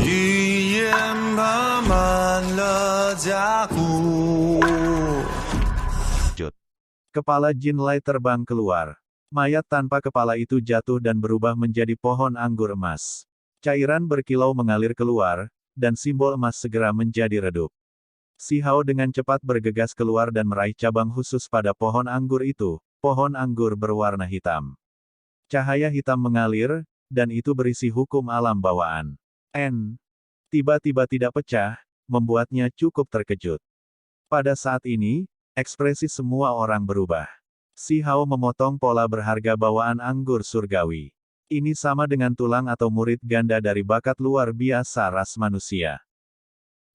眼爬满了甲骨。 Kepala Jin Lai terbang keluar. Mayat tanpa kepala itu jatuh dan berubah menjadi pohon anggur emas. Cairan berkilau mengalir keluar, dan simbol emas segera menjadi redup. Si Hao dengan cepat bergegas keluar dan meraih cabang khusus pada pohon anggur itu. Pohon anggur berwarna hitam. Cahaya hitam mengalir, dan itu berisi hukum alam bawaan. Tiba-tiba tidak pecah, membuatnya cukup terkejut. Pada saat ini, ekspresi semua orang berubah. Si Hao memotong pola berharga bawaan anggur surgawi. Ini sama dengan tulang atau murid ganda dari bakat luar biasa ras manusia.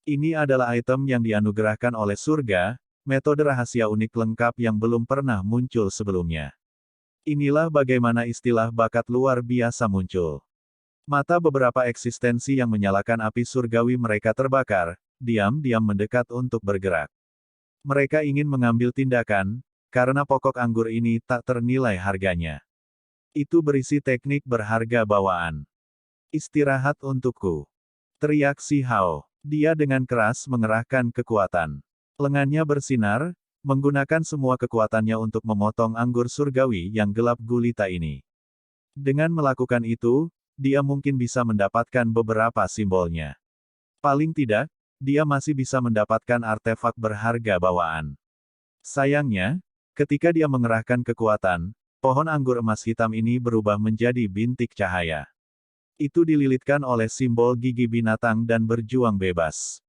Ini adalah item yang dianugerahkan oleh surga, metode rahasia unik lengkap yang belum pernah muncul sebelumnya. Inilah bagaimana istilah bakat luar biasa muncul. Mata beberapa eksistensi yang menyalakan api surgawi mereka terbakar, diam-diam mendekat untuk bergerak. Mereka ingin mengambil tindakan, karena pokok anggur ini tak ternilai harganya. Itu berisi teknik berharga bawaan. Istirahat untukku. Teriak si Hao. Dia dengan keras mengerahkan kekuatan. Lengannya bersinar, menggunakan semua kekuatannya untuk memotong anggur surgawi yang gelap gulita ini. Dengan melakukan itu, dia mungkin bisa mendapatkan beberapa simbolnya. Paling tidak, dia masih bisa mendapatkan artefak berharga bawaan. Sayangnya, ketika dia mengerahkan kekuatan, pohon anggur emas hitam ini berubah menjadi bintik cahaya. Itu dililitkan oleh simbol gigi binatang dan berjuang bebas.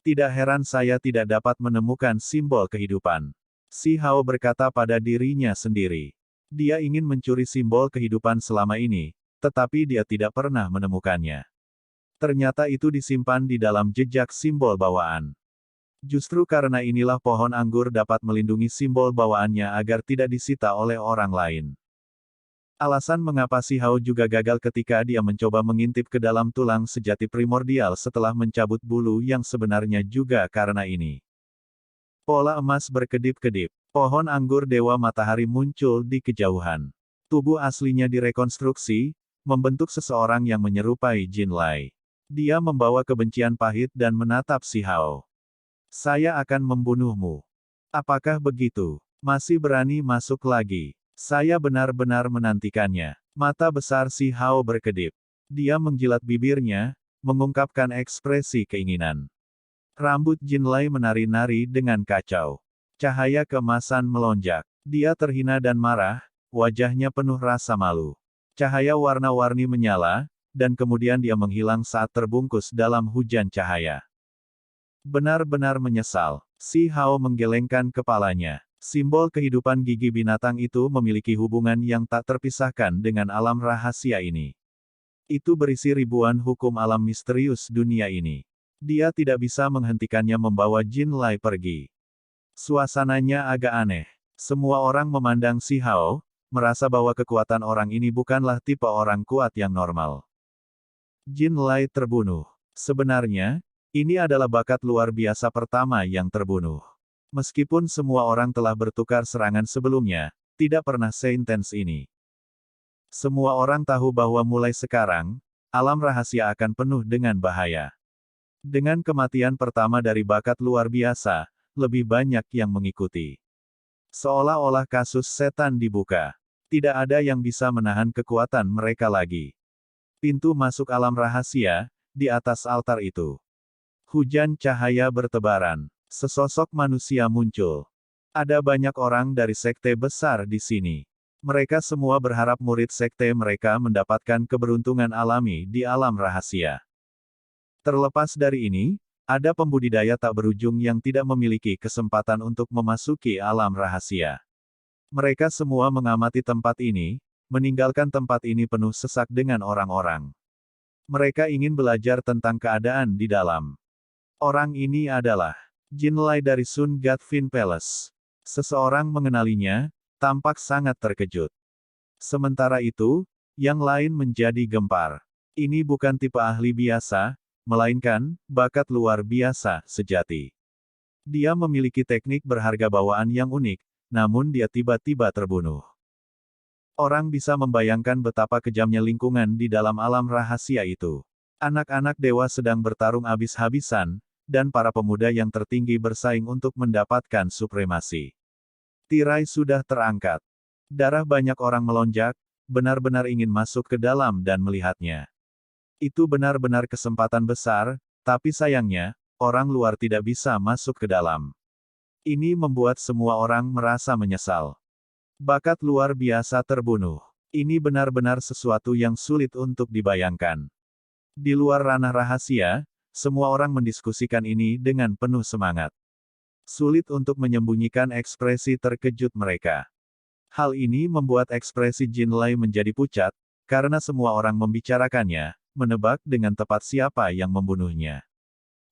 Tidak heran saya tidak dapat menemukan simbol kehidupan. Si Hao berkata pada dirinya sendiri. Dia ingin mencuri simbol kehidupan selama ini, tetapi dia tidak pernah menemukannya. Ternyata itu disimpan di dalam jejak simbol bawaan. Justru karena inilah pohon anggur dapat melindungi simbol bawaannya agar tidak disita oleh orang lain. Alasan mengapa si Hao juga gagal ketika dia mencoba mengintip ke dalam tulang sejati primordial setelah mencabut bulu yang sebenarnya juga karena ini. Pola emas berkedip-kedip. Pohon anggur Dewa Matahari muncul di kejauhan. Tubuh aslinya direkonstruksi, membentuk seseorang yang menyerupai Jin Lai. Dia membawa kebencian pahit dan menatap si Hao. Saya akan membunuhmu. Apakah begitu? Masih berani masuk lagi? Saya benar-benar menantikannya. Mata besar si Hao berkedip. Dia menjilat bibirnya, mengungkapkan ekspresi keinginan. Rambut Jin Lai menari-nari dengan kacau. Cahaya keemasan melonjak. Dia terhina dan marah, wajahnya penuh rasa malu. Cahaya warna-warni menyala, dan kemudian dia menghilang saat terbungkus dalam hujan cahaya. Benar-benar menyesal. Si Hao menggelengkan kepalanya. Simbol kehidupan gigi binatang itu memiliki hubungan yang tak terpisahkan dengan alam rahasia ini. Itu berisi ribuan hukum alam misterius dunia ini. Dia tidak bisa menghentikannya membawa Jin Lai pergi. Suasananya agak aneh. Semua orang memandang si Hao, merasa bahwa kekuatan orang ini bukanlah tipe orang kuat yang normal. Jin Lai terbunuh. Sebenarnya, ini adalah bakat luar biasa pertama yang terbunuh. Meskipun semua orang telah bertukar serangan sebelumnya, tidak pernah seintens ini. Semua orang tahu bahwa mulai sekarang, alam rahasia akan penuh dengan bahaya. Dengan kematian pertama dari bakat luar biasa, lebih banyak yang mengikuti. Seolah-olah kasus setan dibuka. Tidak ada yang bisa menahan kekuatan mereka lagi. Pintu masuk alam rahasia, di atas altar itu. Hujan cahaya bertebaran. Sesosok manusia muncul. Ada banyak orang dari sekte besar di sini. Mereka semua berharap murid sekte mereka mendapatkan keberuntungan alami di alam rahasia. Terlepas dari ini, ada pembudidaya tak berujung yang tidak memiliki kesempatan untuk memasuki alam rahasia. Mereka semua mengamati tempat ini, meninggalkan tempat ini penuh sesak dengan orang-orang. Mereka ingin belajar tentang keadaan di dalam. Orang ini adalah Jin Lai dari Sun Gatvin Palace. Seseorang mengenalinya, tampak sangat terkejut. Sementara itu, yang lain menjadi gempar. Ini bukan tipe ahli biasa, melainkan bakat luar biasa sejati. Dia memiliki teknik berharga bawaan yang unik, namun dia tiba-tiba terbunuh. Orang bisa membayangkan betapa kejamnya lingkungan di dalam alam rahasia itu. Anak-anak dewa sedang bertarung habis-habisan, dan para pemuda yang tertinggi bersaing untuk mendapatkan supremasi. Tirai sudah terangkat. Darah banyak orang melonjak, benar-benar ingin masuk ke dalam dan melihatnya. Itu benar-benar kesempatan besar, tapi sayangnya, orang luar tidak bisa masuk ke dalam. Ini membuat semua orang merasa menyesal. Bakat luar biasa terbunuh. Ini benar-benar sesuatu yang sulit untuk dibayangkan. Di luar ranah rahasia, semua orang mendiskusikan ini dengan penuh semangat. Sulit untuk menyembunyikan ekspresi terkejut mereka. Hal ini membuat ekspresi Jin Lei menjadi pucat, karena semua orang membicarakannya, menebak dengan tepat siapa yang membunuhnya.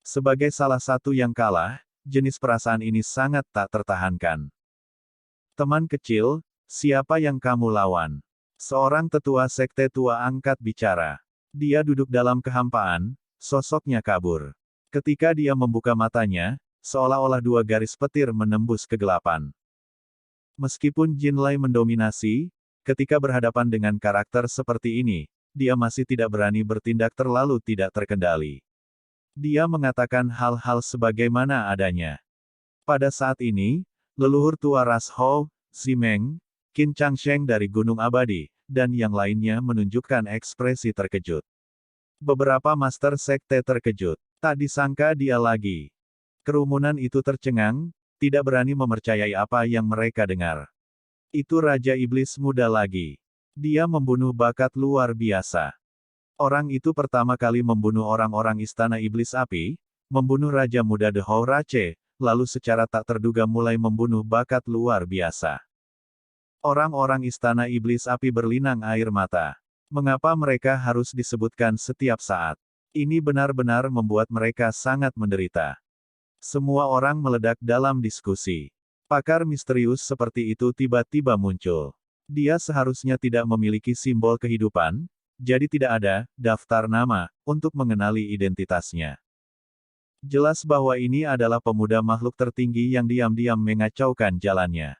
Sebagai salah satu yang kalah, jenis perasaan ini sangat tak tertahankan. Teman kecil, siapa yang kamu lawan? Seorang tetua sekte tua angkat bicara. Dia duduk dalam kehampaan, sosoknya kabur. Ketika dia membuka matanya, seolah-olah dua garis petir menembus kegelapan. Meskipun Jin Lei mendominasi, ketika berhadapan dengan karakter seperti ini, dia masih tidak berani bertindak terlalu tidak terkendali. Dia mengatakan hal-hal sebagaimana adanya. Pada saat ini, leluhur tua ras Hou, Zimeng, Qin Changsheng dari Gunung Abadi, dan yang lainnya menunjukkan ekspresi terkejut. Beberapa master sekte terkejut. Tak disangka dia lagi. Kerumunan itu tercengang, tidak berani mempercayai apa yang mereka dengar. Itu Raja Iblis muda lagi. Dia membunuh bakat luar biasa. Orang itu pertama kali membunuh orang-orang Istana Iblis Api, membunuh Raja Muda The Hou Rache, lalu secara tak terduga mulai membunuh bakat luar biasa. Orang-orang Istana Iblis Api berlinang air mata. Mengapa mereka harus disebutkan setiap saat? Ini benar-benar membuat mereka sangat menderita. Semua orang meledak dalam diskusi. Pakar misterius seperti itu tiba-tiba muncul. Dia seharusnya tidak memiliki simbol kehidupan, jadi tidak ada daftar nama untuk mengenali identitasnya. Jelas bahwa ini adalah pemuda makhluk tertinggi yang diam-diam mengacaukan jalannya.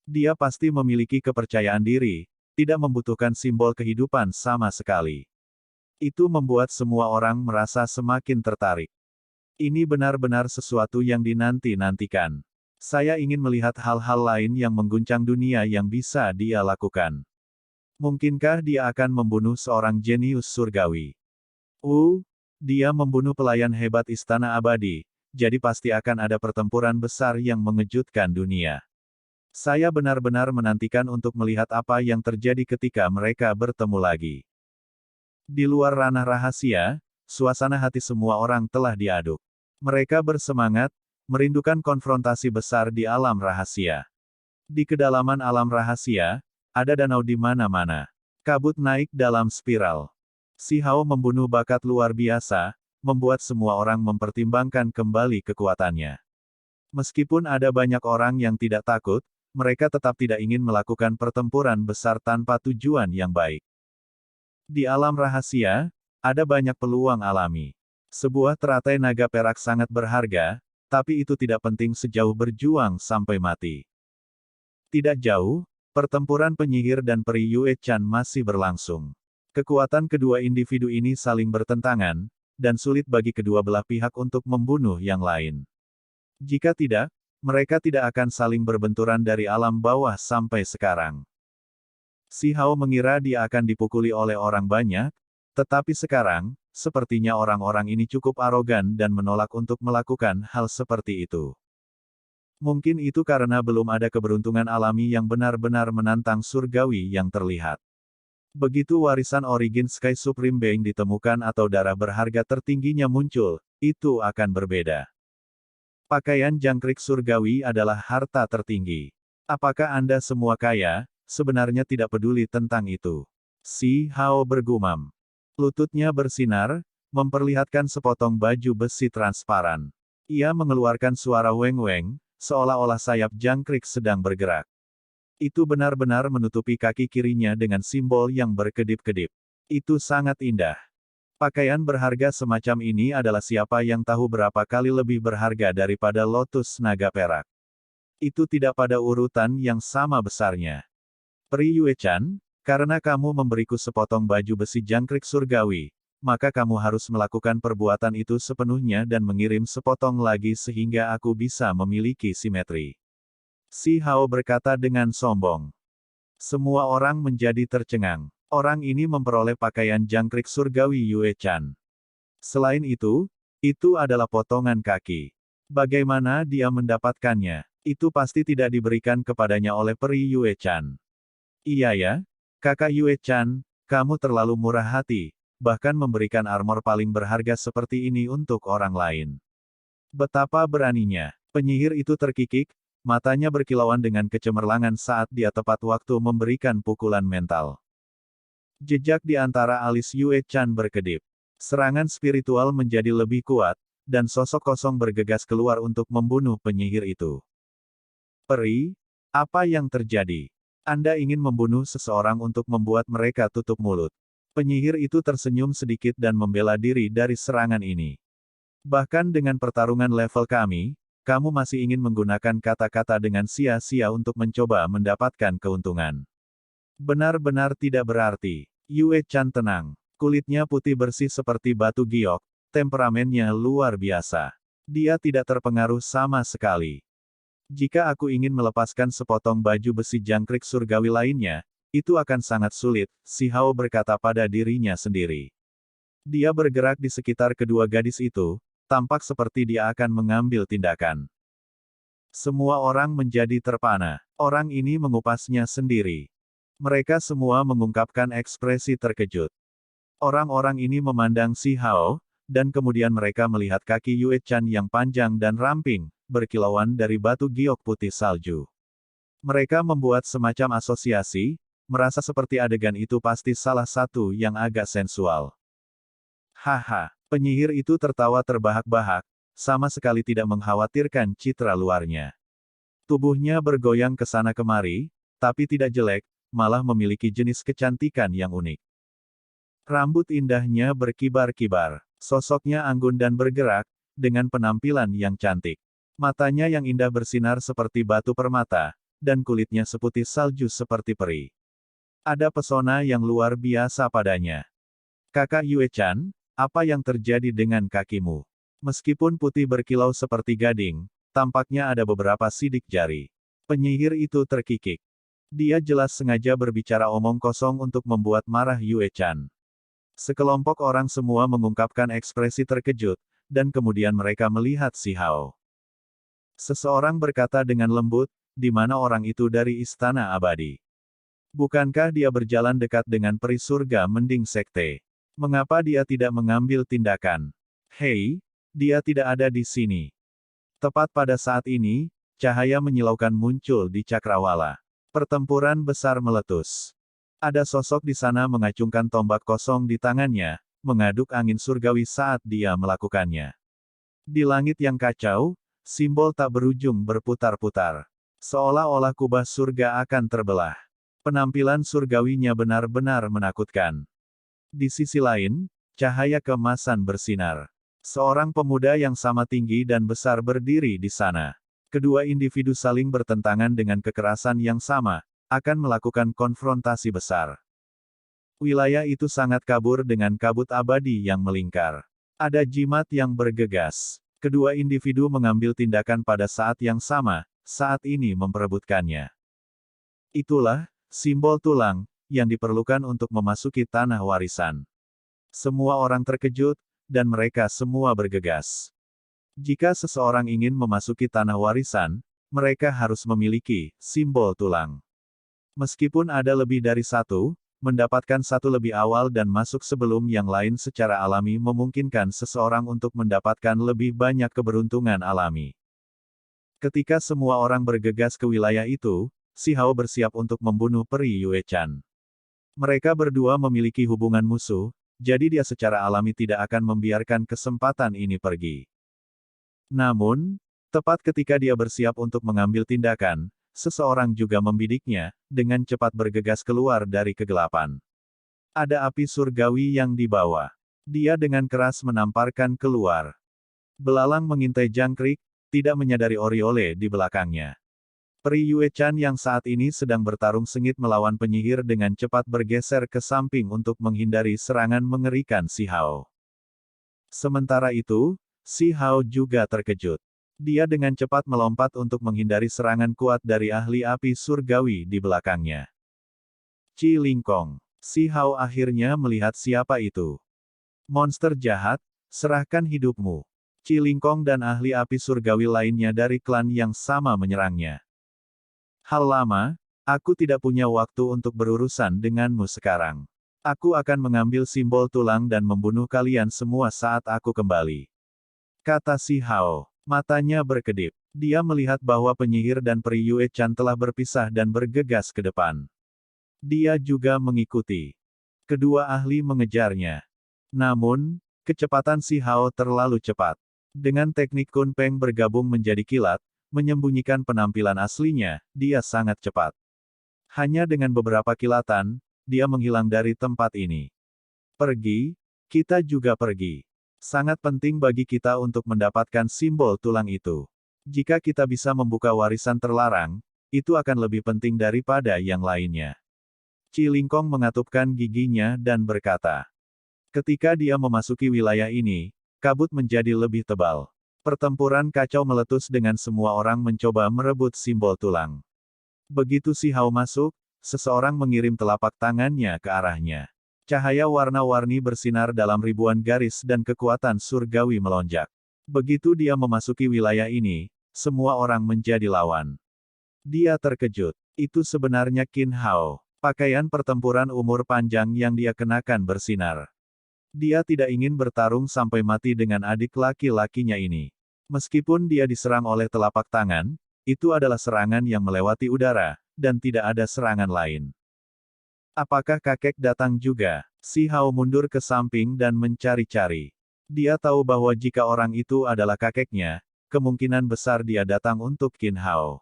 Dia pasti memiliki kepercayaan diri, tidak membutuhkan simbol kehidupan sama sekali. Itu membuat semua orang merasa semakin tertarik. Ini benar-benar sesuatu yang dinanti-nantikan. Saya ingin melihat hal-hal lain yang mengguncang dunia yang bisa dia lakukan. Mungkinkah dia akan membunuh seorang jenius surgawi? Dia membunuh pelayan hebat Istana Abadi, jadi pasti akan ada pertempuran besar yang mengejutkan dunia. Saya benar-benar menantikan untuk melihat apa yang terjadi ketika mereka bertemu lagi. Di luar ranah rahasia, suasana hati semua orang telah diaduk. Mereka bersemangat, merindukan konfrontasi besar di alam rahasia. Di kedalaman alam rahasia, ada danau di mana-mana. Kabut naik dalam spiral. Si Hao membunuh bakat luar biasa, membuat semua orang mempertimbangkan kembali kekuatannya. Meskipun ada banyak orang yang tidak takut, mereka tetap tidak ingin melakukan pertempuran besar tanpa tujuan yang baik. Di alam rahasia, ada banyak peluang alami. Sebuah teratai naga perak sangat berharga, tapi itu tidak penting sejauh berjuang sampai mati. Tidak jauh, pertempuran penyihir dan peri Yue Chan masih berlangsung. Kekuatan kedua individu ini saling bertentangan, dan sulit bagi kedua belah pihak untuk membunuh yang lain. Jika tidak, mereka tidak akan saling berbenturan dari alam bawah sampai sekarang. Si Hao mengira dia akan dipukuli oleh orang banyak, tetapi sekarang, sepertinya orang-orang ini cukup arogan dan menolak untuk melakukan hal seperti itu. Mungkin itu karena belum ada keberuntungan alami yang benar-benar menantang surgawi yang terlihat. Begitu warisan origin Sky Supreme Being ditemukan atau darah berharga tertingginya muncul, itu akan berbeda. Pakaian jangkrik surgawi adalah harta tertinggi. Apakah Anda semua kaya? Sebenarnya tidak peduli tentang itu. Si Hao bergumam. Lututnya bersinar, memperlihatkan sepotong baju besi transparan. Ia mengeluarkan suara weng-weng, seolah-olah sayap jangkrik sedang bergerak. Itu benar-benar menutupi kaki kirinya dengan simbol yang berkedip-kedip. Itu sangat indah. Pakaian berharga semacam ini adalah siapa yang tahu berapa kali lebih berharga daripada lotus naga perak. Itu tidak pada urutan yang sama besarnya. Peri Yue Chan, karena kamu memberiku sepotong baju besi jangkrik surgawi, maka kamu harus melakukan perbuatan itu sepenuhnya dan mengirim sepotong lagi sehingga aku bisa memiliki simetri. Si Hao berkata dengan sombong. Semua orang menjadi tercengang. Orang ini memperoleh pakaian jangkrik surgawi Yue Chan. Selain itu adalah potongan kaki. Bagaimana dia mendapatkannya? Itu pasti tidak diberikan kepadanya oleh peri Yue Chan. Iya ya, kakak Yue Chan, kamu terlalu murah hati, bahkan memberikan armor paling berharga seperti ini untuk orang lain. Betapa beraninya. Penyihir itu terkikik, matanya berkilauan dengan kecemerlangan saat dia tepat waktu memberikan pukulan mental. Jejak di antara alis Yue Chan berkedip. Serangan spiritual menjadi lebih kuat, dan sosok kosong bergegas keluar untuk membunuh penyihir itu. Peri, apa yang terjadi? Anda ingin membunuh seseorang untuk membuat mereka tutup mulut. Penyihir itu tersenyum sedikit dan membela diri dari serangan ini. Bahkan dengan pertarungan level kami, kamu masih ingin menggunakan kata-kata dengan sia-sia untuk mencoba mendapatkan keuntungan. Benar-benar tidak berarti. Yue Chan tenang. Kulitnya putih bersih seperti batu giok, temperamennya luar biasa. Dia tidak terpengaruh sama sekali. Jika aku ingin melepaskan sepotong baju besi jangkrik surgawi lainnya, itu akan sangat sulit, si Hao berkata pada dirinya sendiri. Dia bergerak di sekitar kedua gadis itu, tampak seperti dia akan mengambil tindakan. Semua orang menjadi terpana. Orang ini mengupasnya sendiri. Mereka semua mengungkapkan ekspresi terkejut. Orang-orang ini memandang si Hao, dan kemudian mereka melihat kaki Yue Chan yang panjang dan ramping, berkilauan dari batu giok putih salju. Mereka membuat semacam asosiasi, merasa seperti adegan itu pasti salah satu yang agak sensual. Haha, penyihir itu tertawa terbahak-bahak, sama sekali tidak mengkhawatirkan citra luarnya. Tubuhnya bergoyang ke sana kemari, tapi tidak jelek, malah memiliki jenis kecantikan yang unik. Rambut indahnya berkibar-kibar, sosoknya anggun dan bergerak, dengan penampilan yang cantik. Matanya yang indah bersinar seperti batu permata, dan kulitnya seputih salju seperti peri. Ada pesona yang luar biasa padanya. Kakak Yue Chan, apa yang terjadi dengan kakimu? Meskipun putih berkilau seperti gading, tampaknya ada beberapa sidik jari. Penyihir itu terkikik. Dia jelas sengaja berbicara omong kosong untuk membuat marah Yue Chan. Sekelompok orang semua mengungkapkan ekspresi terkejut, dan kemudian mereka melihat si Hao. Seseorang berkata dengan lembut, di mana orang itu dari Istana Abadi? Bukankah dia berjalan dekat dengan peri surga mending sekte? Mengapa dia tidak mengambil tindakan? Hei, dia tidak ada di sini. Tepat pada saat ini, cahaya menyilaukan muncul di cakrawala. Pertempuran besar meletus. Ada sosok di sana mengacungkan tombak kosong di tangannya, mengaduk angin surgawi saat dia melakukannya. Di langit yang kacau, simbol tak berujung berputar-putar. Seolah-olah kubah surga akan terbelah. Penampilan surgawinya benar-benar menakutkan. Di sisi lain, cahaya keemasan bersinar. Seorang pemuda yang sama tinggi dan besar berdiri di sana. Kedua individu saling bertentangan dengan kekerasan yang sama, akan melakukan konfrontasi besar. Wilayah itu sangat kabur dengan kabut abadi yang melingkar. Ada jimat yang bergegas. Kedua individu mengambil tindakan pada saat yang sama, saat ini memperebutkannya. Itulah, simbol tulang, yang diperlukan untuk memasuki tanah warisan. Semua orang terkejut, dan mereka semua bergegas. Jika seseorang ingin memasuki tanah warisan, mereka harus memiliki simbol tulang. Meskipun ada lebih dari satu, mendapatkan satu lebih awal dan masuk sebelum yang lain secara alami memungkinkan seseorang untuk mendapatkan lebih banyak keberuntungan alami. Ketika semua orang bergegas ke wilayah itu, si Hao bersiap untuk membunuh peri Yue Chan. Mereka berdua memiliki hubungan musuh, jadi dia secara alami tidak akan membiarkan kesempatan ini pergi. Namun, tepat ketika dia bersiap untuk mengambil tindakan, seseorang juga membidiknya, dengan cepat bergegas keluar dari kegelapan. Ada api surgawi yang dibawa. Dia dengan keras menamparkan keluar. Belalang mengintai jangkrik, tidak menyadari Oriole di belakangnya. Peri Yue Chan yang saat ini sedang bertarung sengit melawan penyihir dengan cepat bergeser ke samping untuk menghindari serangan mengerikan Si Hao. Sementara itu, Si Hao juga terkejut. Dia dengan cepat melompat untuk menghindari serangan kuat dari ahli api surgawi di belakangnya. Chi Lingkong. Si Hao akhirnya melihat siapa itu. Monster jahat, serahkan hidupmu. Chi Lingkong dan ahli api surgawi lainnya dari klan yang sama menyerangnya. Hal lama, aku tidak punya waktu untuk berurusan denganmu sekarang. Aku akan mengambil simbol tulang dan membunuh kalian semua saat aku kembali. Kata Si Hao. Matanya berkedip. Dia melihat bahwa penyihir dan Peri Yue Chan telah berpisah dan bergegas ke depan. Dia juga mengikuti. Kedua ahli mengejarnya. Namun, kecepatan Si Hao terlalu cepat. Dengan teknik Kun Peng bergabung menjadi kilat, menyembunyikan penampilan aslinya, dia sangat cepat. Hanya dengan beberapa kilatan, dia menghilang dari tempat ini. Pergi, kita juga pergi. Sangat penting bagi kita untuk mendapatkan simbol tulang itu. Jika kita bisa membuka warisan terlarang, itu akan lebih penting daripada yang lainnya. Chi Lingkong mengatupkan giginya dan berkata. Ketika dia memasuki wilayah ini, kabut menjadi lebih tebal. Pertempuran kacau meletus dengan semua orang mencoba merebut simbol tulang. Begitu Si Hao masuk, seseorang mengirim telapak tangannya ke arahnya. Cahaya warna-warni bersinar dalam ribuan garis dan kekuatan surgawi melonjak. Begitu dia memasuki wilayah ini, semua orang menjadi lawan. Dia terkejut. Itu sebenarnya Qin Hao. Pakaian pertempuran umur panjang yang dia kenakan bersinar. Dia tidak ingin bertarung sampai mati dengan adik laki-lakinya ini. Meskipun dia diserang oleh telapak tangan, itu adalah serangan yang melewati udara, dan tidak ada serangan lain. Apakah kakek datang juga? Si Hao mundur ke samping dan mencari-cari. Dia tahu bahwa jika orang itu adalah kakeknya, kemungkinan besar dia datang untuk Qin Hao.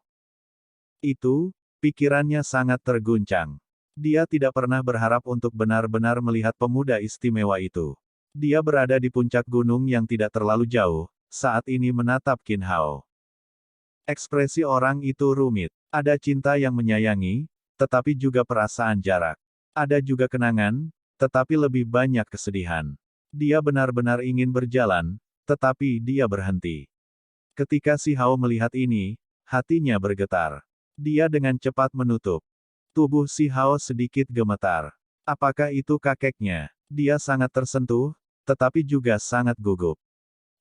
Itu, pikirannya sangat terguncang. Dia tidak pernah berharap untuk benar-benar melihat pemuda istimewa itu. Dia berada di puncak gunung yang tidak terlalu jauh, saat ini menatap Qin Hao. Ekspresi orang itu rumit. Ada cinta yang menyayangi, tetapi juga perasaan jarak. Ada juga kenangan, tetapi lebih banyak kesedihan. Dia benar-benar ingin berjalan, tetapi dia berhenti. Ketika Si Hao melihat ini, hatinya bergetar. Dia dengan cepat menutup. Tubuh Si Hao sedikit gemetar. Apakah itu kakeknya? Dia sangat tersentuh, tetapi juga sangat gugup.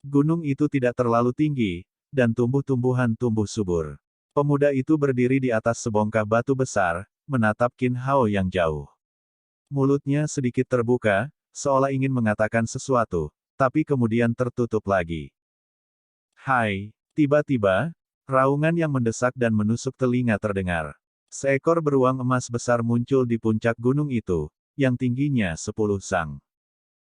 Gunung itu tidak terlalu tinggi, dan tumbuh-tumbuhan tumbuh subur. Pemuda itu berdiri di atas sebongkah batu besar, menatap Qin Hao yang jauh. Mulutnya sedikit terbuka, seolah ingin mengatakan sesuatu, tapi kemudian tertutup lagi. Hai! Tiba-tiba, raungan yang mendesak dan menusuk telinga terdengar. Seekor beruang emas besar muncul di puncak gunung itu, yang tingginya 10 sang.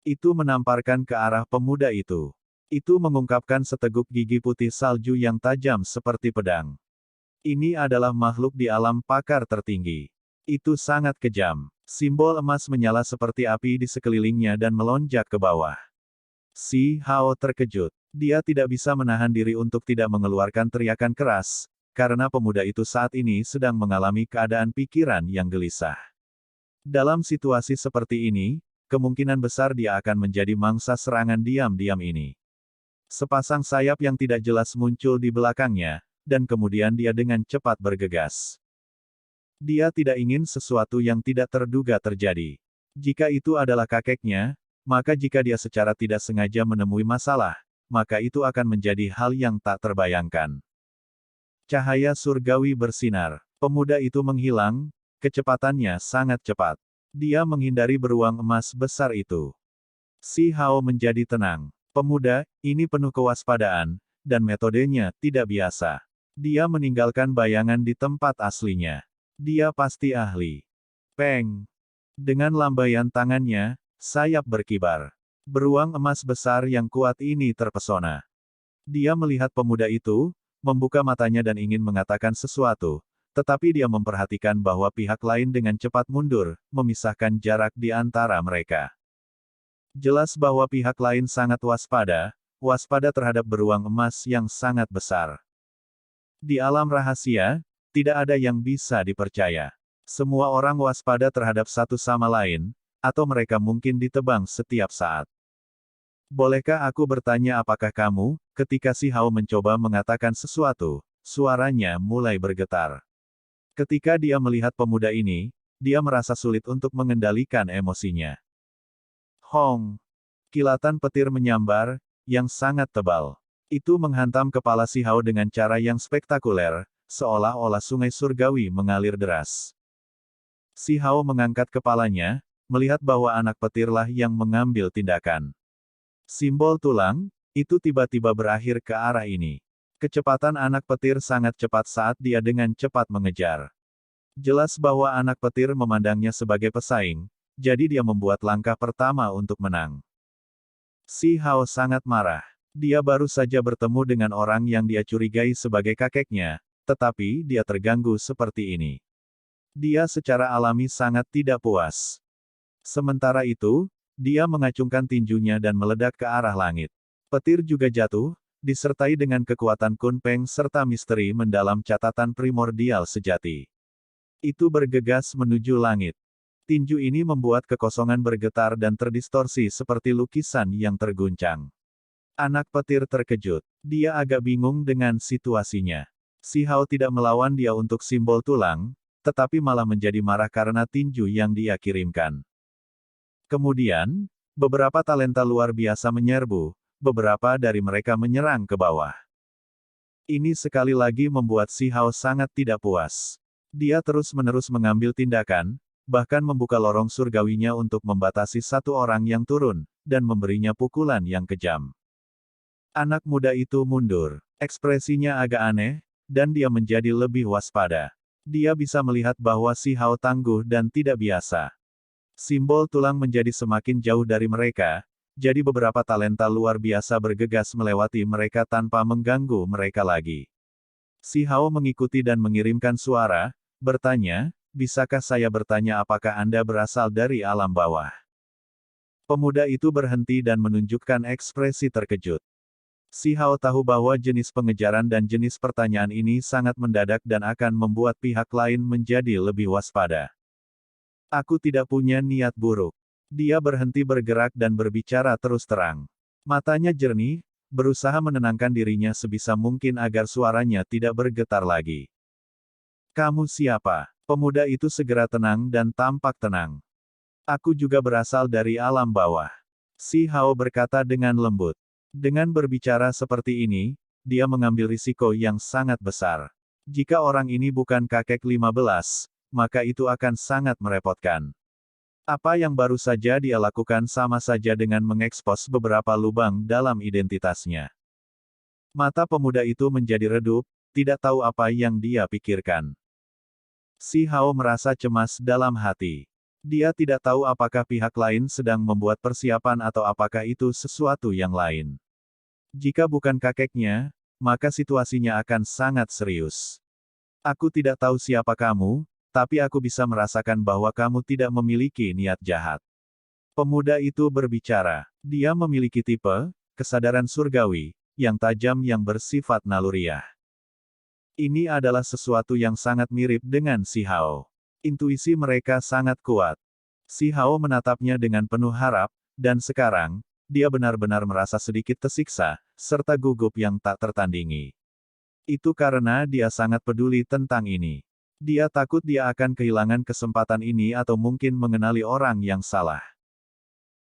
Itu menamparkan ke arah pemuda itu. Itu mengungkapkan seteguk gigi putih salju yang tajam seperti pedang. Ini adalah makhluk di alam pakar tertinggi. Itu sangat kejam. Simbol emas menyala seperti api di sekelilingnya dan melonjak ke bawah. Si Hao terkejut. Dia tidak bisa menahan diri untuk tidak mengeluarkan teriakan keras, karena pemuda itu saat ini sedang mengalami keadaan pikiran yang gelisah. Dalam situasi seperti ini, kemungkinan besar dia akan menjadi mangsa serangan diam-diam ini. Sepasang sayap yang tidak jelas muncul di belakangnya, dan kemudian dia dengan cepat bergegas. Dia tidak ingin sesuatu yang tidak terduga terjadi. Jika itu adalah kakeknya, maka jika dia secara tidak sengaja menemui masalah, maka itu akan menjadi hal yang tak terbayangkan. Cahaya surgawi bersinar. Pemuda itu menghilang, kecepatannya sangat cepat. Dia menghindari beruang emas besar itu. Si Hao menjadi tenang. Pemuda, ini penuh kewaspadaan, dan metodenya tidak biasa. Dia meninggalkan bayangan di tempat aslinya. Dia pasti ahli. Peng! Dengan lambaian tangannya, sayap berkibar. Beruang emas besar yang kuat ini terpesona. Dia melihat pemuda itu, membuka matanya dan ingin mengatakan sesuatu, tetapi dia memperhatikan bahwa pihak lain dengan cepat mundur, memisahkan jarak di antara mereka. Jelas bahwa pihak lain sangat waspada terhadap beruang emas yang sangat besar. Di alam rahasia, tidak ada yang bisa dipercaya. Semua orang waspada terhadap satu sama lain, atau mereka mungkin ditebang setiap saat. Bolehkah aku bertanya apakah kamu, ketika si Hao mencoba mengatakan sesuatu, suaranya mulai bergetar. Ketika dia melihat pemuda ini, dia merasa sulit untuk mengendalikan emosinya. Hong! Kilatan petir menyambar, yang sangat tebal. Itu menghantam kepala si Hao dengan cara yang spektakuler, seolah-olah sungai surgawi mengalir deras. Si Hao mengangkat kepalanya, melihat bahwa anak petirlah yang mengambil tindakan. Simbol tulang, itu tiba-tiba berakhir ke arah ini. Kecepatan anak petir sangat cepat saat dia dengan cepat mengejar. Jelas bahwa anak petir memandangnya sebagai pesaing, jadi dia membuat langkah pertama untuk menang. Si Hao sangat marah. Dia baru saja bertemu dengan orang yang dia curigai sebagai kakeknya, tetapi dia terganggu seperti ini. Dia secara alami sangat tidak puas. Sementara itu, dia mengacungkan tinjunya dan meledak ke arah langit. Petir juga jatuh, disertai dengan kekuatan Kunpeng serta misteri mendalam catatan primordial sejati. Itu bergegas menuju langit. Tinju ini membuat kekosongan bergetar dan terdistorsi seperti lukisan yang terguncang. Anak petir terkejut. Dia agak bingung dengan situasinya. Si Hao tidak melawan dia untuk simbol tulang, tetapi malah menjadi marah karena tinju yang dia kirimkan. Kemudian, beberapa talenta luar biasa menyerbu, beberapa dari mereka menyerang ke bawah. Ini sekali lagi membuat si Hao sangat tidak puas. Dia terus-menerus mengambil tindakan, bahkan membuka lorong surgawinya untuk membatasi satu orang yang turun, dan memberinya pukulan yang kejam. Anak muda itu mundur. Ekspresinya agak aneh, dan dia menjadi lebih waspada. Dia bisa melihat bahwa si Hao tangguh dan tidak biasa. Simbol tulang menjadi semakin jauh dari mereka, jadi beberapa talenta luar biasa bergegas melewati mereka tanpa mengganggu mereka lagi. Si Hao mengikuti dan mengirimkan suara, bertanya, bisakah saya bertanya apakah Anda berasal dari alam bawah? Pemuda itu berhenti dan menunjukkan ekspresi terkejut. Si Hao tahu bahwa jenis pengejaran dan jenis pertanyaan ini sangat mendadak dan akan membuat pihak lain menjadi lebih waspada. Aku tidak punya niat buruk. Dia berhenti bergerak dan berbicara terus terang. Matanya jernih, berusaha menenangkan dirinya sebisa mungkin agar suaranya tidak bergetar lagi. Kamu siapa? Pemuda itu segera tenang dan tampak tenang. Aku juga berasal dari alam bawah. Si Hao berkata dengan lembut. Dengan berbicara seperti ini, dia mengambil risiko yang sangat besar. Jika orang ini bukan kakek 15, maka itu akan sangat merepotkan. Apa yang baru saja dia lakukan sama saja dengan mengekspos beberapa lubang dalam identitasnya. Mata pemuda itu menjadi redup, tidak tahu apa yang dia pikirkan. Si Hao merasa cemas dalam hati. Dia tidak tahu apakah pihak lain sedang membuat persiapan atau apakah itu sesuatu yang lain. Jika bukan kakeknya, maka situasinya akan sangat serius. Aku tidak tahu siapa kamu, tapi aku bisa merasakan bahwa kamu tidak memiliki niat jahat. Pemuda itu berbicara. Dia memiliki tipe kesadaran surgawi yang tajam yang bersifat naluriah. Ini adalah sesuatu yang sangat mirip dengan si Hao. Intuisi mereka sangat kuat. Si Hao menatapnya dengan penuh harap, dan sekarang, dia benar-benar merasa sedikit tersiksa, serta gugup yang tak tertandingi. Itu karena dia sangat peduli tentang ini. Dia takut dia akan kehilangan kesempatan ini atau mungkin mengenali orang yang salah.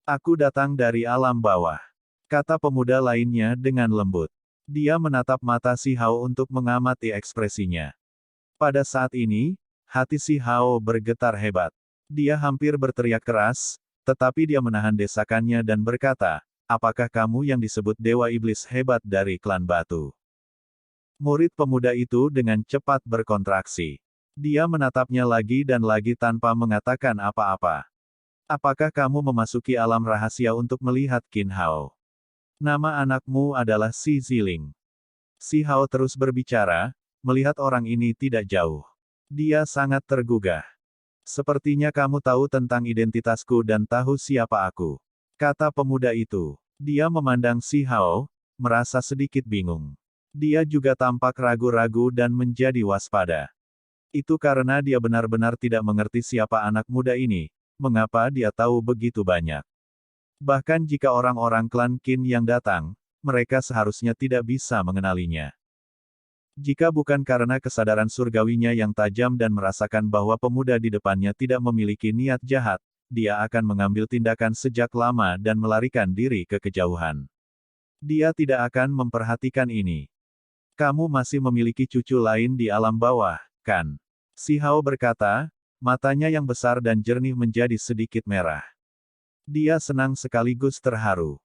Aku datang dari alam bawah, kata pemuda lainnya dengan lembut. Dia menatap mata si Hao untuk mengamati ekspresinya. Pada saat ini, hati si Hao bergetar hebat. Dia hampir berteriak keras, tetapi dia menahan desakannya dan berkata, apakah kamu yang disebut Dewa Iblis hebat dari klan batu? Murid pemuda itu dengan cepat berkontraksi. Dia menatapnya lagi dan lagi tanpa mengatakan apa-apa. Apakah kamu memasuki alam rahasia untuk melihat Qin Hao? Nama anakmu adalah Si Ziling. Si Hao terus berbicara, melihat orang ini tidak jauh. Dia sangat tergugah. Sepertinya kamu tahu tentang identitasku dan tahu siapa aku, kata pemuda itu. Dia memandang Si Hao, merasa sedikit bingung. Dia juga tampak ragu-ragu dan menjadi waspada. Itu karena dia benar-benar tidak mengerti siapa anak muda ini, mengapa dia tahu begitu banyak. Bahkan jika orang-orang klan Qin yang datang, mereka seharusnya tidak bisa mengenalinya. Jika bukan karena kesadaran surgawinya yang tajam dan merasakan bahwa pemuda di depannya tidak memiliki niat jahat, dia akan mengambil tindakan sejak lama dan melarikan diri ke kejauhan. Dia tidak akan memperhatikan ini. Kamu masih memiliki cucu lain di alam bawah, kan? Si Hao berkata, matanya yang besar dan jernih menjadi sedikit merah. Dia senang sekaligus terharu.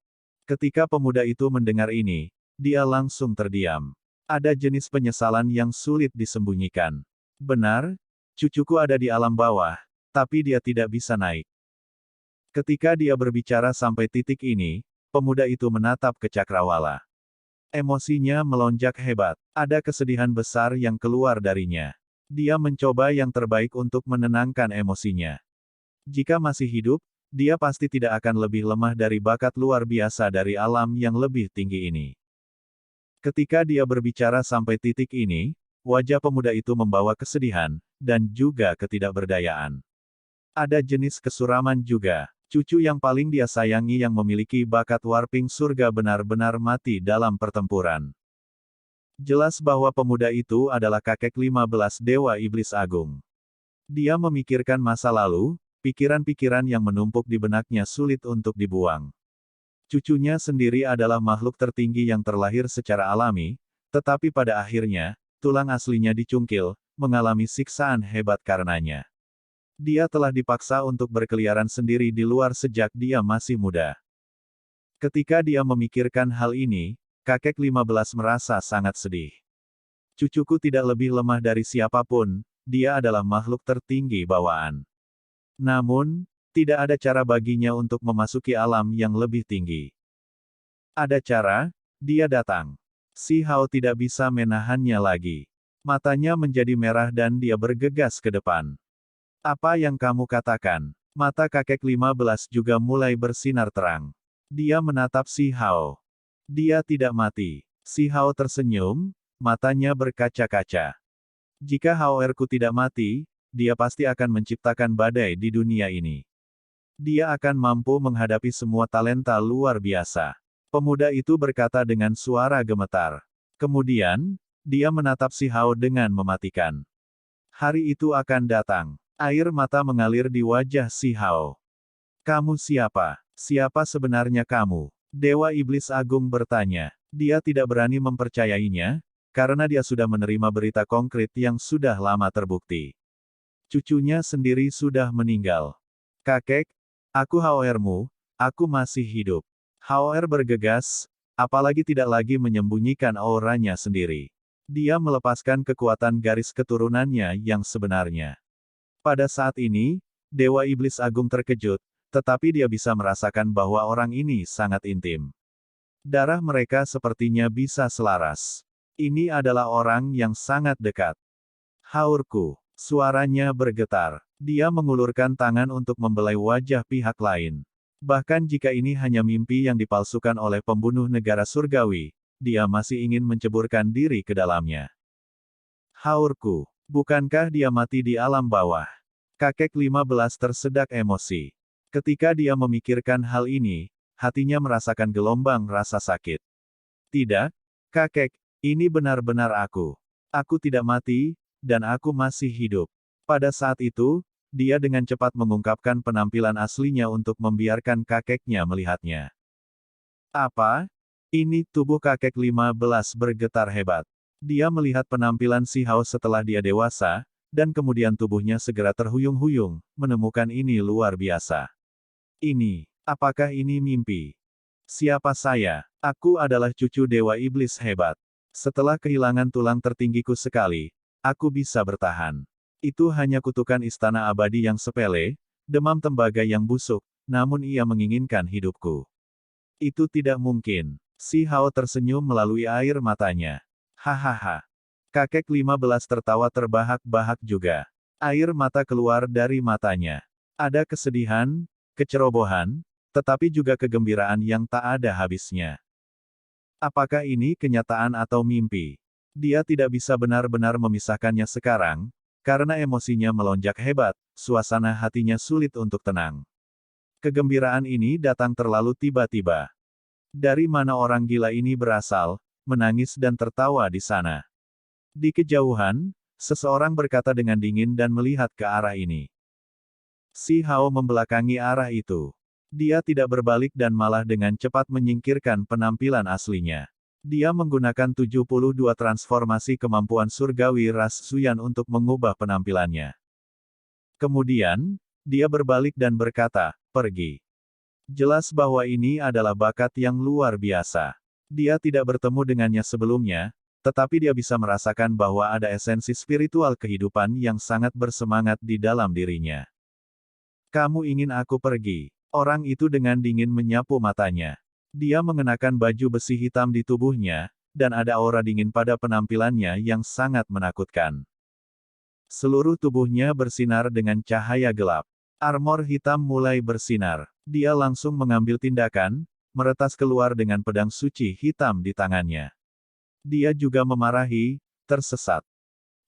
Ketika pemuda itu mendengar ini, dia langsung terdiam. Ada jenis penyesalan yang sulit disembunyikan. Benar, cucuku ada di alam bawah, tapi dia tidak bisa naik. Ketika dia berbicara sampai titik ini, pemuda itu menatap ke Cakrawala. Emosinya melonjak hebat. Ada kesedihan besar yang keluar darinya. Dia mencoba yang terbaik untuk menenangkan emosinya. Jika masih hidup, dia pasti tidak akan lebih lemah dari bakat luar biasa dari alam yang lebih tinggi ini. Ketika dia berbicara sampai titik ini, wajah pemuda itu membawa kesedihan, dan juga ketidakberdayaan. Ada jenis kesuraman juga. Cucu yang paling dia sayangi yang memiliki bakat warping surga benar-benar mati dalam pertempuran. Jelas bahwa pemuda itu adalah kakek 15 Dewa Iblis Agung. Dia memikirkan masa lalu, pikiran-pikiran yang menumpuk di benaknya sulit untuk dibuang. Cucunya sendiri adalah makhluk tertinggi yang terlahir secara alami, tetapi pada akhirnya, tulang aslinya dicungkil, mengalami siksaan hebat karenanya. Dia telah dipaksa untuk berkeliaran sendiri di luar sejak dia masih muda. Ketika dia memikirkan hal ini, kakek 15 merasa sangat sedih. Cucuku tidak lebih lemah dari siapapun, dia adalah makhluk tertinggi bawaan. Namun, tidak ada cara baginya untuk memasuki alam yang lebih tinggi. Ada cara, dia datang. Si Hao tidak bisa menahannya lagi. Matanya menjadi merah dan dia bergegas ke depan. Apa yang kamu katakan? Mata kakek 15 juga mulai bersinar terang. Dia menatap si Hao. Dia tidak mati. Si Hao tersenyum, matanya berkaca-kaca. Jika Hao Erku tidak mati, dia pasti akan menciptakan badai di dunia ini. Dia akan mampu menghadapi semua talenta luar biasa. Pemuda itu berkata dengan suara gemetar. Kemudian, dia menatap si Hao dengan mematikan. Hari itu akan datang. Air mata mengalir di wajah si Hao. Kamu siapa? Siapa sebenarnya kamu? Dewa Iblis Agung bertanya. Dia tidak berani mempercayainya, karena dia sudah menerima berita konkret yang sudah lama terbukti. Cucunya sendiri sudah meninggal. Kakek, aku Haoermu, aku masih hidup. Haoer bergegas, apalagi tidak lagi menyembunyikan auranya sendiri. Dia melepaskan kekuatan garis keturunannya yang sebenarnya. Pada saat ini, Dewa Iblis Agung terkejut, tetapi dia bisa merasakan bahwa orang ini sangat intim. Darah mereka sepertinya bisa selaras. Ini adalah orang yang sangat dekat. Haurku, suaranya bergetar. Dia mengulurkan tangan untuk membelai wajah pihak lain. Bahkan jika ini hanya mimpi yang dipalsukan oleh pembunuh negara surgawi, dia masih ingin menceburkan diri ke dalamnya. Haurku, bukankah dia mati di alam bawah? Kakek 15 tersedak emosi. Ketika dia memikirkan hal ini, hatinya merasakan gelombang rasa sakit. Tidak, kakek, ini benar-benar aku. Aku tidak mati, dan aku masih hidup. Pada saat itu, dia dengan cepat mengungkapkan penampilan aslinya untuk membiarkan kakeknya melihatnya. Apa? Ini tubuh kakek 15 bergetar hebat. Dia melihat penampilan si Hao setelah dia dewasa, dan kemudian tubuhnya segera terhuyung-huyung, menemukan ini luar biasa. Apakah ini mimpi? Siapa saya? Aku adalah cucu Dewa Iblis hebat. Setelah kehilangan tulang tertinggiku sekali, aku bisa bertahan. Itu hanya kutukan istana abadi yang sepele, demam tembaga yang busuk, namun ia menginginkan hidupku. Itu tidak mungkin. Si Hao tersenyum melalui air matanya. Hahaha. Kakek 15 tertawa terbahak-bahak juga. Air mata keluar dari matanya. Ada kesedihan, kecerobohan, tetapi juga kegembiraan yang tak ada habisnya. Apakah ini kenyataan atau mimpi? Dia tidak bisa benar-benar memisahkannya sekarang, Karena emosinya melonjak hebat, suasana hatinya sulit untuk tenang. Kegembiraan ini datang terlalu tiba-tiba. Dari mana orang gila ini berasal, menangis dan tertawa di sana? Di kejauhan, seseorang berkata dengan dingin dan melihat ke arah ini. Si Hao membelakangi arah itu. Dia tidak berbalik dan malah dengan cepat menyingkirkan penampilan aslinya. Dia menggunakan 72 transformasi kemampuan surgawi ras Zuyan untuk mengubah penampilannya. Kemudian, dia berbalik dan berkata, "Pergi." Jelas bahwa ini adalah bakat yang luar biasa. Dia tidak bertemu dengannya sebelumnya, tetapi dia bisa merasakan bahwa ada esensi spiritual kehidupan yang sangat bersemangat di dalam dirinya. "Kamu ingin aku pergi?" Orang itu dengan dingin menyapu matanya. Dia mengenakan baju besi hitam di tubuhnya, dan ada aura dingin pada penampilannya yang sangat menakutkan. Seluruh tubuhnya bersinar dengan cahaya gelap. Armor hitam mulai bersinar. Dia langsung mengambil tindakan, meretas keluar dengan pedang suci hitam di tangannya. Dia juga memarahi, tersesat.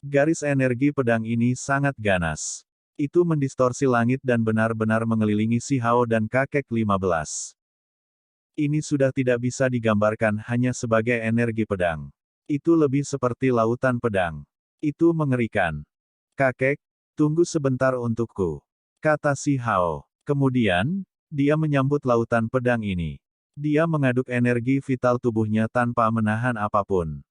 Garis energi pedang ini sangat ganas. Itu mendistorsi langit dan benar-benar mengelilingi si Hao dan kakek 15. Ini sudah tidak bisa digambarkan hanya sebagai energi pedang. Itu lebih seperti lautan pedang. Itu mengerikan. "Kakek, tunggu sebentar untukku," kata si Hao. Kemudian, dia menyambut lautan pedang ini. Dia mengaduk energi vital tubuhnya tanpa menahan apapun.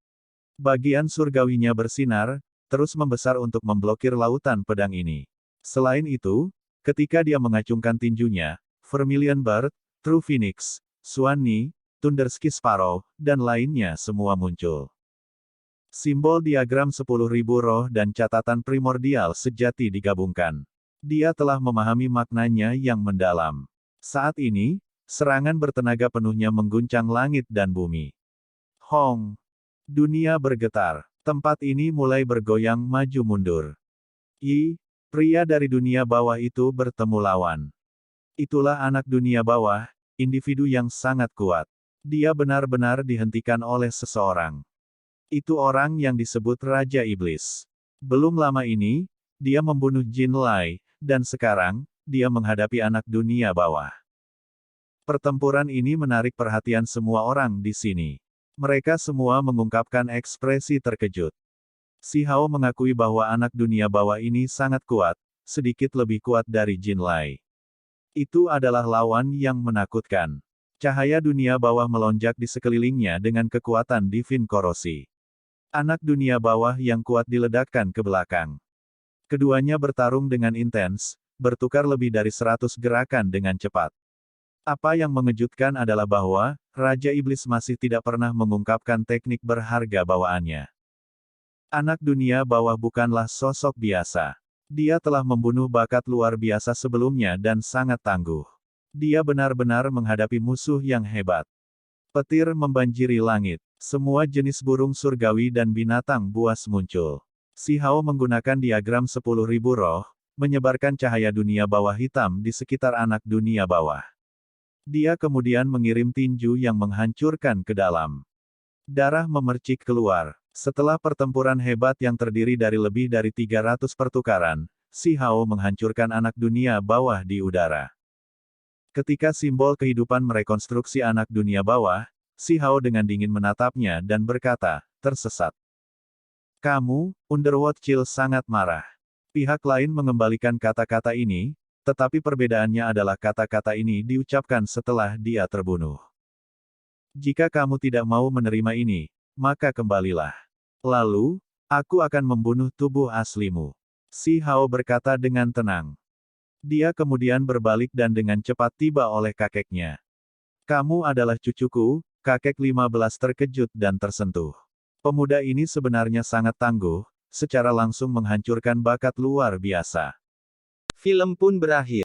Bagian surgawinya bersinar, terus membesar untuk memblokir lautan pedang ini. Selain itu, ketika dia mengacungkan tinjunya, Vermilion Bird, True Phoenix, Suani, Thunderski Sparrow, dan lainnya semua muncul. Simbol diagram 10.000 roh dan catatan primordial sejati digabungkan. Dia telah memahami maknanya yang mendalam. Saat ini, serangan bertenaga penuhnya mengguncang langit dan bumi. Hong! Dunia bergetar. Tempat ini mulai bergoyang maju mundur. Pria dari dunia bawah itu bertemu lawan. Itulah anak dunia bawah, individu yang sangat kuat. Dia benar-benar dihentikan oleh seseorang. Itu orang yang disebut Raja Iblis. Belum lama ini, dia membunuh Jin Lai, dan sekarang, dia menghadapi anak dunia bawah. Pertempuran ini menarik perhatian semua orang di sini. Mereka semua mengungkapkan ekspresi terkejut. Si Hao mengakui bahwa anak dunia bawah ini sangat kuat, sedikit lebih kuat dari Jin Lai. Itu adalah lawan yang menakutkan. Cahaya dunia bawah melonjak di sekelilingnya dengan kekuatan divin korosi. Anak dunia bawah yang kuat diledakkan ke belakang. Keduanya bertarung dengan intens, bertukar lebih dari 100 gerakan dengan cepat. Apa yang mengejutkan adalah bahwa, Raja Iblis masih tidak pernah mengungkapkan teknik berharga bawaannya. Anak dunia bawah bukanlah sosok biasa. Dia telah membunuh bakat luar biasa sebelumnya dan sangat tangguh. Dia benar-benar menghadapi musuh yang hebat. Petir membanjiri langit. Semua jenis burung surgawi dan binatang buas muncul. Si Hao menggunakan diagram 10.000 roh, menyebarkan cahaya dunia bawah hitam di sekitar anak dunia bawah. Dia kemudian mengirim tinju yang menghancurkan ke dalam. Darah memercik keluar. Setelah pertempuran hebat yang terdiri dari lebih dari 300 pertukaran, si Hao menghancurkan anak dunia bawah di udara. Ketika simbol kehidupan merekonstruksi anak dunia bawah, si Hao dengan dingin menatapnya dan berkata, "Tersesat. Kamu, Underworld Chill sangat marah." Pihak lain mengembalikan kata-kata ini, tetapi perbedaannya adalah kata-kata ini diucapkan setelah dia terbunuh. "Jika kamu tidak mau menerima ini, maka kembalilah. Lalu, aku akan membunuh tubuh aslimu." Si Hao berkata dengan tenang. Dia kemudian berbalik dan dengan cepat tiba oleh kakeknya. "Kamu adalah cucuku," kakek 15 terkejut dan tersentuh. Pemuda ini sebenarnya sangat tangguh, secara langsung menghancurkan bakat luar biasa. Film pun berakhir.